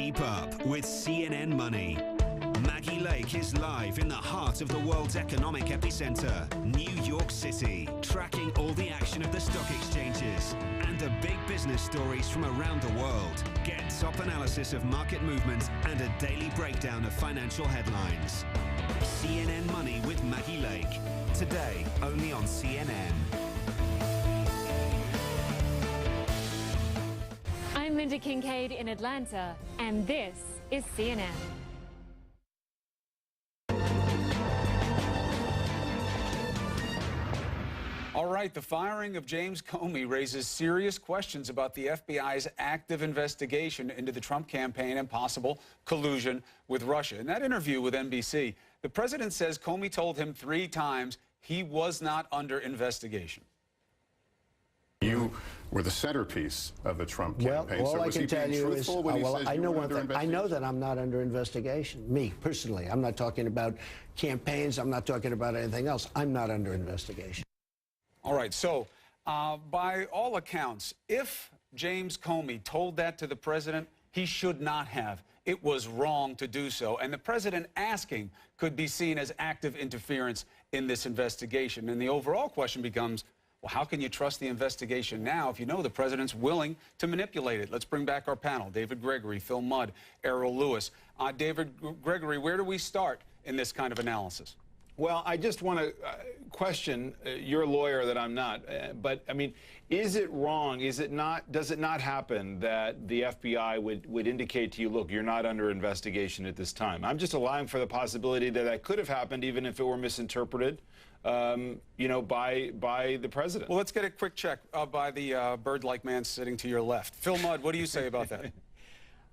Keep up with CNN Money. Maggie Lake is live in the heart of the world's economic epicenter, New York City, tracking all the action of the stock exchanges and the big business stories from around the world. Get top analysis of market movement and a daily breakdown of financial headlines. CNN Money with Maggie Lake. Today, only on CNN. I'm Linda Kincaid in Atlanta, and this is CNN. All right, the firing of James Comey raises serious questions about the FBI's active investigation into the Trump campaign and possible collusion with Russia. In that interview with NBC, the president says Comey told him 3 times he was not under investigation. You were the centerpiece of the Trump campaign. Well, all so I can tell you is, I know one thing. I know investigation? that I'm not under investigation. Me, personally. I'm not talking about campaigns. I'm not talking about anything else. I'm not under investigation. All right, so by all accounts, if James Comey told that to the president, he should not have. It was wrong to do so. And the president asking could be seen as active interference in this investigation. And the overall question becomes, well, how can you trust the investigation now if you know the president's willing to manipulate it? Let's bring back our panel. David Gregory, Phil Mudd, Errol Lewis. David Gregory, where do we start in this kind of analysis? Well, I just want to question your lawyer that I'm not. But, I mean, is it wrong? Is it not? Does it not happen that the FBI would indicate to you, look, you're not under investigation at this time? I'm just allowing for the possibility that that could have happened even if it were misinterpreted, you know, by the president. Well, let's get a quick check by the bird-like man sitting to your left. Phil Mudd, what do you say about that?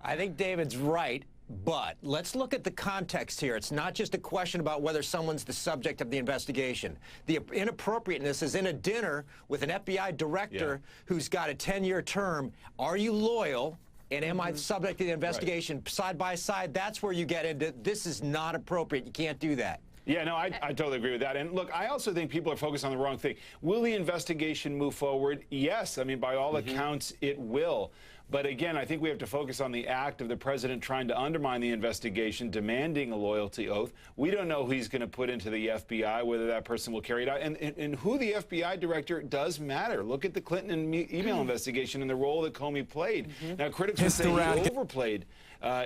I think David's right. But let's look at the context here. It's not just a question about whether someone's the subject of the investigation. The inappropriateness is in a dinner with an FBI director who's got a 10-year term. Are you loyal? And am I the subject of the investigation? Right. Side by side, that's where you get into this is not appropriate. You can't do that. Yeah, no, I totally agree with that. And look, I also think people are focused on the wrong thing. Will the investigation move forward? Yes. I mean, by all accounts, it will. But again, I think we have to focus on the act of the president trying to undermine the investigation, demanding a loyalty oath. We don't know who he's going to put into the FBI, whether that person will carry it out. And who the FBI director does matter. Look at the Clinton email investigation and the role that Comey played. Now, critics would say he overplayed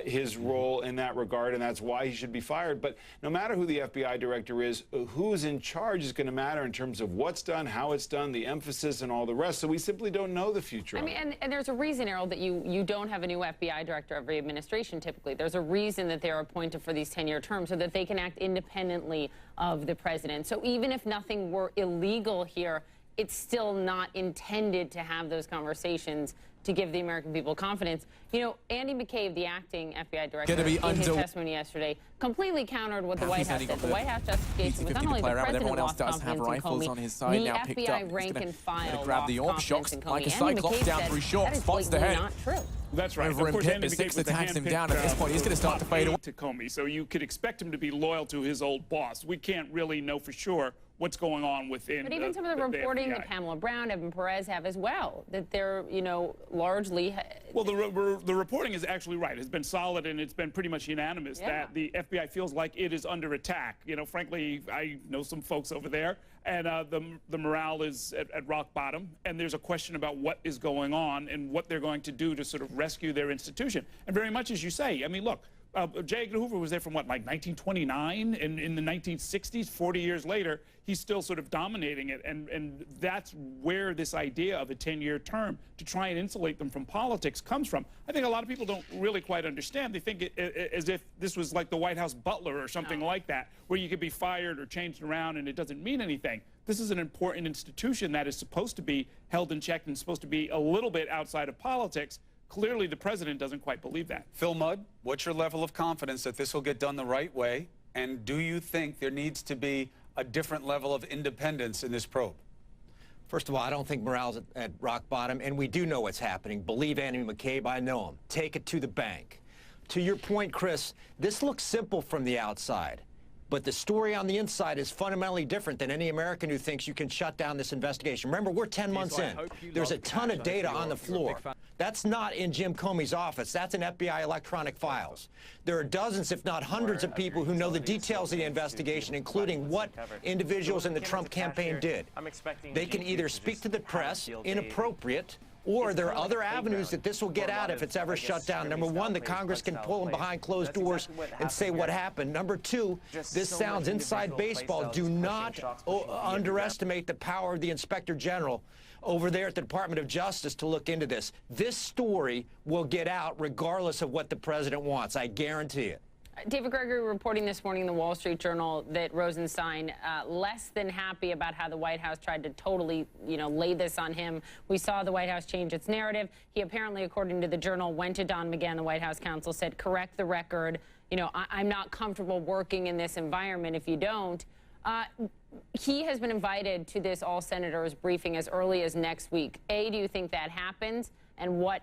his role in that regard, and that's why he should be fired. But no matter who the FBI director is, who's in charge is going to matter in terms of what's done, how it's done, the emphasis, and all the rest. So we simply don't know the future. I mean, and there's a reason, Errol, that you don't have a new FBI director every administration typically. There's a reason that they're appointed for these 10-year terms so that they can act independently of the president. So even if nothing were illegal here, it's still not intended to have those conversations to give the American people confidence. You know, Andy McCabe, the acting FBI director, in his testimony yesterday, completely countered what the White House said. The White House justification was not only the president lost confidence in Comey, the FBI rank and file lost confidence in Comey. Andy McCabe said that is blatantly not true. That's right. Over of course, Andy Pitt, McCabe attacks him down. At this point, he's going to start to fade away. To Comey, so you could expect him to be loyal to his old boss. We can't really know for sure what's going on within. But even some of the reporting that Pamela Brown, Evan Perez have as well, that they're, you know, largely. Well, the reporting is actually right. It's been solid and it's been pretty much unanimous that the FBI feels like it is under attack. You know, frankly, I know some folks over there, and the morale is at rock bottom, and there's a question about what is going on and what they're going to do to sort of rescue their institution. And very much as you say, I mean, look. J. Edgar Hoover was there from, what, like 1929? And in the 1960s, 40 years later, he's still sort of dominating it. And that's where this idea of a 10-year term to try and insulate them from politics comes from. I think a lot of people don't really quite understand. They think as if this was like the White House butler or something like that, where you could be fired or changed around and it doesn't mean anything. This is an important institution that is supposed to be held in check and supposed to be a little bit outside of politics. Clearly, the president doesn't quite believe that. Phil Mudd, what's your level of confidence that this will get done the right way? And do you think there needs to be a different level of independence in this probe? First of all, I don't think morale's at rock bottom, and we do know what's happening. Believe Andy McCabe, I know him. Take it to the bank. To your point, Chris, this looks simple from the outside. But the story on the inside is fundamentally different than any American who thinks you can shut down this investigation. Remember, we're 10 months in. There's a ton of data on the floor. That's not in Jim Comey's office. That's in FBI electronic files. There are dozens, if not hundreds, of people who know the details of the investigation, including what individuals in the Trump campaign did. They can either speak to the press, inappropriate, or there are other avenues that this will get out if it's ever shut down. Number one, the Congress can pull them behind closed doors and say what happened. Number two, this sounds inside baseball. Do not underestimate the power of the Inspector General over there at the Department of Justice to look into this. This story will get out regardless of what the president wants. I guarantee it. David Gregory reporting this morning in the Wall Street Journal that Rosenstein less than happy about how the White House tried to totally, lay this on him. We saw the White House change its narrative. He apparently, according to the Journal, went to Don McGahn, the White House counsel, said, correct the record. I'm not comfortable working in this environment if you don't. He has been invited to this all-senators briefing as early as next week. A, do you think that happens? And what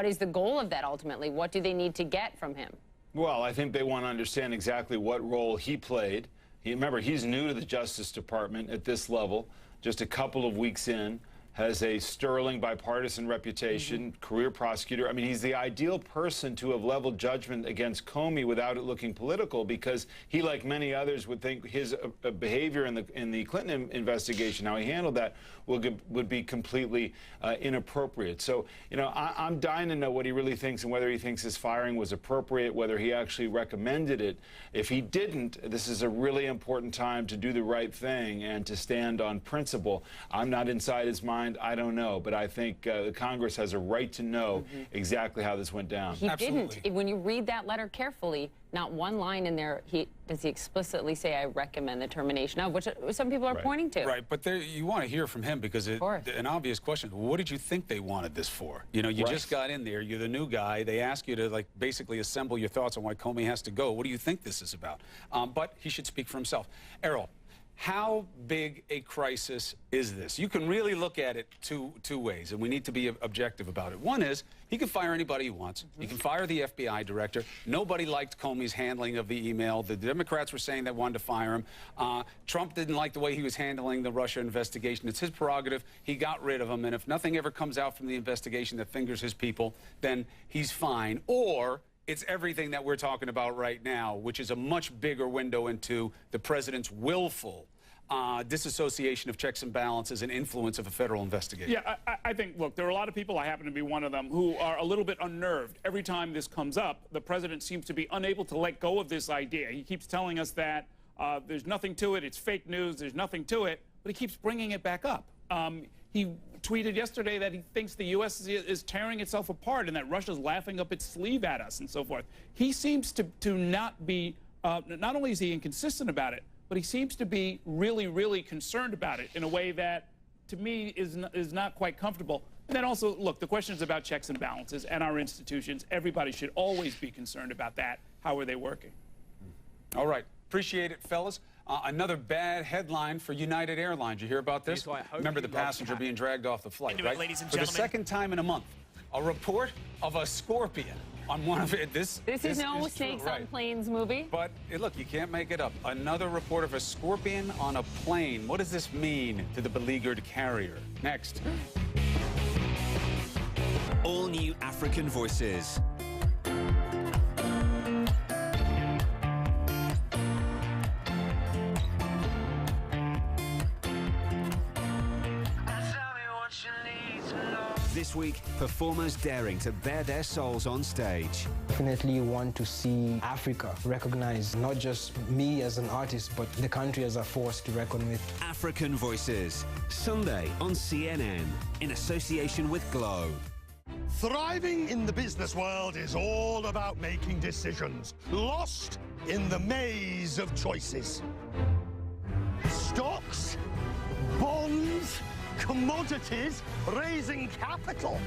is the goal of that ultimately? What do they need to get from him? Well, I think they want to understand exactly what role he played. Remember, he's new to the Justice Department at this level, just a couple of weeks in, has a sterling bipartisan reputation, career prosecutor. I mean, he's the ideal person to have leveled judgment against Comey without it looking political, because he, like many others, would think his behavior in the Clinton investigation, how he handled that, would be completely inappropriate. So, I'm dying to know what he really thinks and whether he thinks his firing was appropriate, whether he actually recommended it. If he didn't, this is a really important time to do the right thing and to stand on principle. I'm not inside his mind. I don't know, but I think the Congress has a right to know exactly how this went down. He didn't. When you read that letter carefully, not one line in there does he explicitly say, I recommend the termination of, which some people are pointing to. Right, but you want to hear from him because an obvious question, what did you think they wanted this for? You just got in there, you're the new guy, they ask you to basically assemble your thoughts on why Comey has to go. What do you think this is about? But he should speak for himself. Errol, how big a crisis is this? You can really look at it two ways, and we need to be objective about it. One is, he can fire anybody he wants. He can fire the FBI director. Nobody liked Comey's handling of the email. The Democrats were saying they wanted to fire him. Trump didn't like the way he was handling the Russia investigation. It's his prerogative. He got rid of him, and if nothing ever comes out from the investigation that fingers his people, then he's fine. Or it's everything that we're talking about right now, which is a much bigger window into the president's willful disassociation of checks and balances and influence of a federal investigation. Yeah, I think, look, there are a lot of people, I happen to be one of them, who are a little bit unnerved. Every time this comes up, the president seems to be unable to let go of this idea. He keeps telling us that there's nothing to it, it's fake news, there's nothing to it, but he keeps bringing it back up. He tweeted yesterday that he thinks the U.S. is tearing itself apart and that Russia's laughing up its sleeve at us and so forth. He seems to not be, not only is he inconsistent about it, but he seems to be really, really concerned about it in a way that, to me, is not quite comfortable. And then also, look, the questions about checks and balances and our institutions, everybody should always be concerned about that. How are they working? All right. Appreciate it, fellas. Another bad headline for United Airlines. You hear about this? Remember the passenger being dragged off the flight, right? Ladies and for gentlemen. the second time in a month, a report of a scorpion on one of it. This is no Snakes on Planes movie. But look, you can't make it up. Another report of a scorpion on a plane. What does this mean to the beleaguered carrier? Next. All new African Voices. This week, performers daring to bare their souls on stage. Definitely want to see Africa recognize not just me as an artist, but the country as a force to reckon with. African Voices, Sunday on CNN, in association with Glow. Thriving in the business world is all about making decisions, lost in the maze of choices. Stocks, bonds, commodities, raising capital.